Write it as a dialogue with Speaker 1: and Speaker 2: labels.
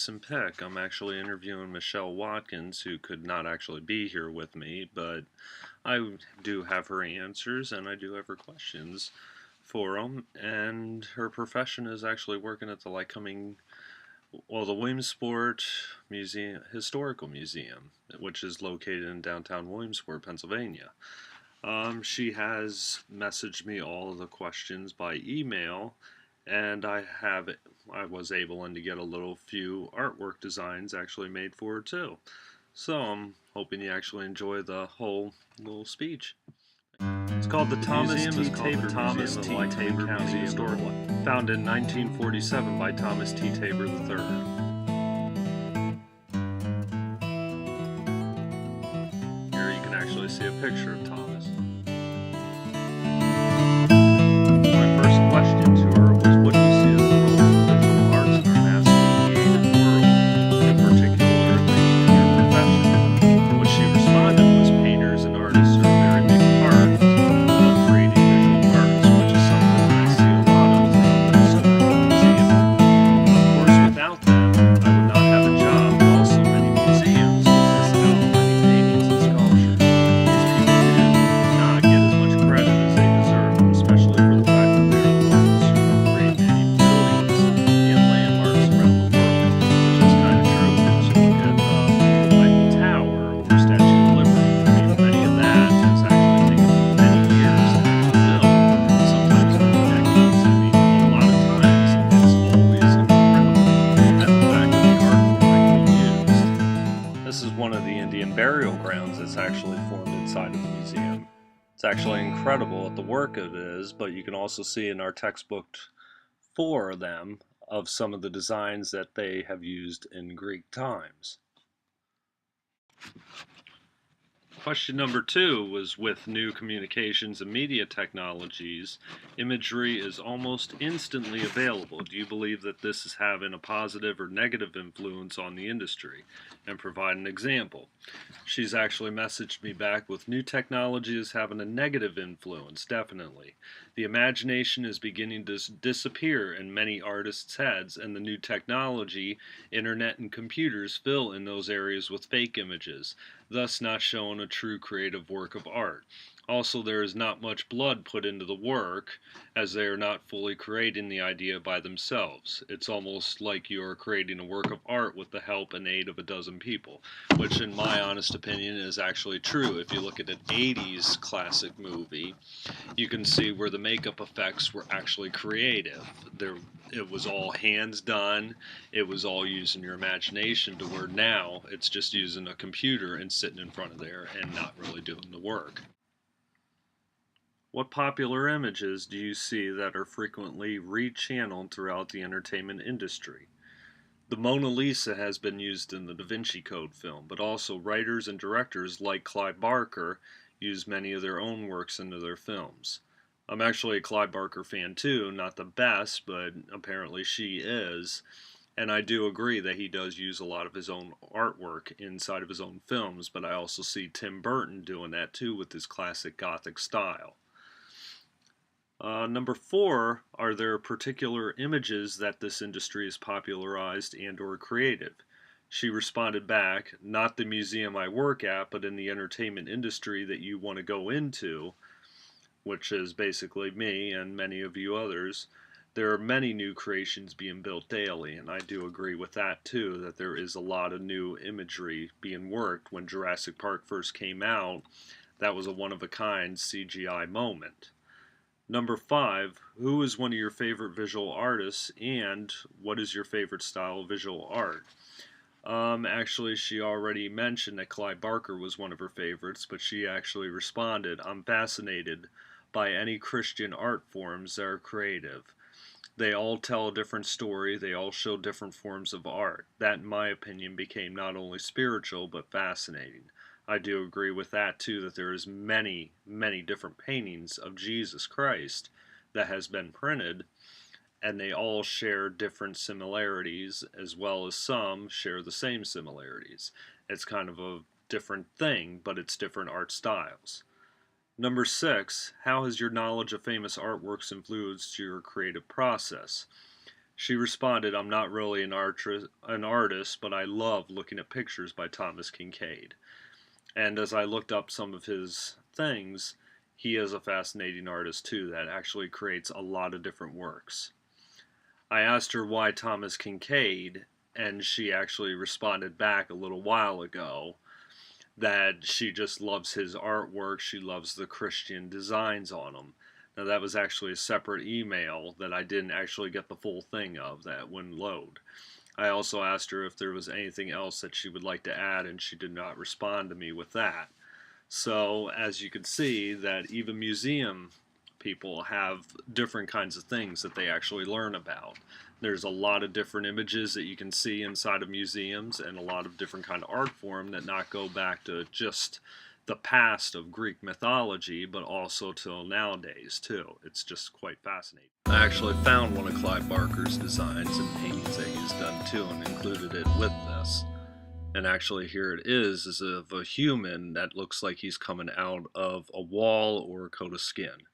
Speaker 1: Jason Peck. I'm actually interviewing Michelle Watkins, who could not actually be here with me, but I do have her answers and I do have her questions for them. And her profession is actually working at the the Williamsport Museum, Historical Museum, which is located in downtown Williamsport, Pennsylvania. She has messaged me all of the questions by email, and I was able to get a little few artwork designs actually made for her too. So I'm hoping you actually enjoy the whole little speech. It's called the Thomas T. Tabor County Historical, founded in 1947 by Thomas T. Tabor III. Here you can actually see a picture of Thomas. My first question to her was, what do you see as the role of visual arts in our mass mediated world, in particularly in your profession? What she responded was, painters and artists are a very big part of creating visual arts, which is something that I see a lot of throughout the historical museum. Of course, without them, I would not have a job, but also many museums would miss out on many paintings and sculptures. These people do not get as much credit as they deserve, especially for the fact that they are the ones who create many buildings and landmarks around the world, which is kind of true. Because you look at the Eiffel Tower or Statue of Liberty, I mean, many of that has actually taken many years to actually build, sometimes even decades. I mean, a lot of times it's always incredible at the fact that the art form that can be used. This is one of the Indian burial grounds that's actually formed inside of the museum. It's actually incredible at the work it is, but you can also see in our textbook for them of some of the designs that they have used in Greek times. Question number 2 was, with new communications and media technologies, imagery is almost instantly available. Do you believe that this is having a positive or negative influence on the industry? And provide an example. She's actually messaged me back with, new technology is having a negative influence, definitely. The imagination is beginning to disappear in many artists' heads, and the new technology, internet and computers, fill in those areas with fake images, thus not showing a true creative work of art. Also, there is not much blood put into the work, as they are not fully creating the idea by themselves. It's almost like you are creating a work of art with the help and aid of a dozen people, which in my honest opinion is actually true. If you look at an 80s classic movie, you can see where the makeup effects were actually creative. It was all hands done. It was all using your imagination, to where now it's just using a computer and sitting in front of there and not really doing the work. What popular images do you see that are frequently rechanneled throughout the entertainment industry? The Mona Lisa has been used in the Da Vinci Code film, but also writers and directors like Clive Barker use many of their own works into their films. I'm actually a Clive Barker fan too, not the best, but apparently she is. And I do agree that he does use a lot of his own artwork inside of his own films, but I also see Tim Burton doing that too with his classic Gothic style. Number 4, are there particular images that this industry has popularized and or creative? She responded back, not the museum I work at, but in the entertainment industry that you want to go into, which is basically me and many of you others. There are many new creations being built daily, and I do agree with that too, that there is a lot of new imagery being worked. When Jurassic Park first came out, that was a one-of-a-kind CGI moment. Number 5, who is one of your favorite visual artists, and what is your favorite style of visual art? Actually, she already mentioned that Clive Barker was one of her favorites, but she actually responded, I'm fascinated by any Christian art forms that are creative. They all tell a different story, they all show different forms of art. That, in my opinion, became not only spiritual, but fascinating. I do agree with that too, that there is many, many different paintings of Jesus Christ that has been printed, and they all share different similarities, as well as some share the same similarities. It's kind of a different thing, but it's different art styles. Number 6, how has your knowledge of famous artworks influenced your creative process? She responded, "I'm not really an artist, but I love looking at pictures by Thomas Kincaid." And as I looked up some of his things, he is a fascinating artist too that actually creates a lot of different works. I asked her why Thomas Kincaid, and she actually responded back a little while ago that she just loves his artwork. She loves the Christian designs on them. Now, that was actually a separate email that I didn't actually get the full thing of that wouldn't load. I also asked her if there was anything else that she would like to add, and she did not respond to me with that. So, as you can see, that even museum people have different kinds of things that they actually learn about. There's a lot of different images that you can see inside of museums and a lot of different kind of art form that not go back to just the past of Greek mythology, but also till nowadays too. It's just quite fascinating. I actually found one of Clive Barker's designs and paintings that he's done too and included it with this. And actually here it is of a human that looks like he's coming out of a wall or a coat of skin.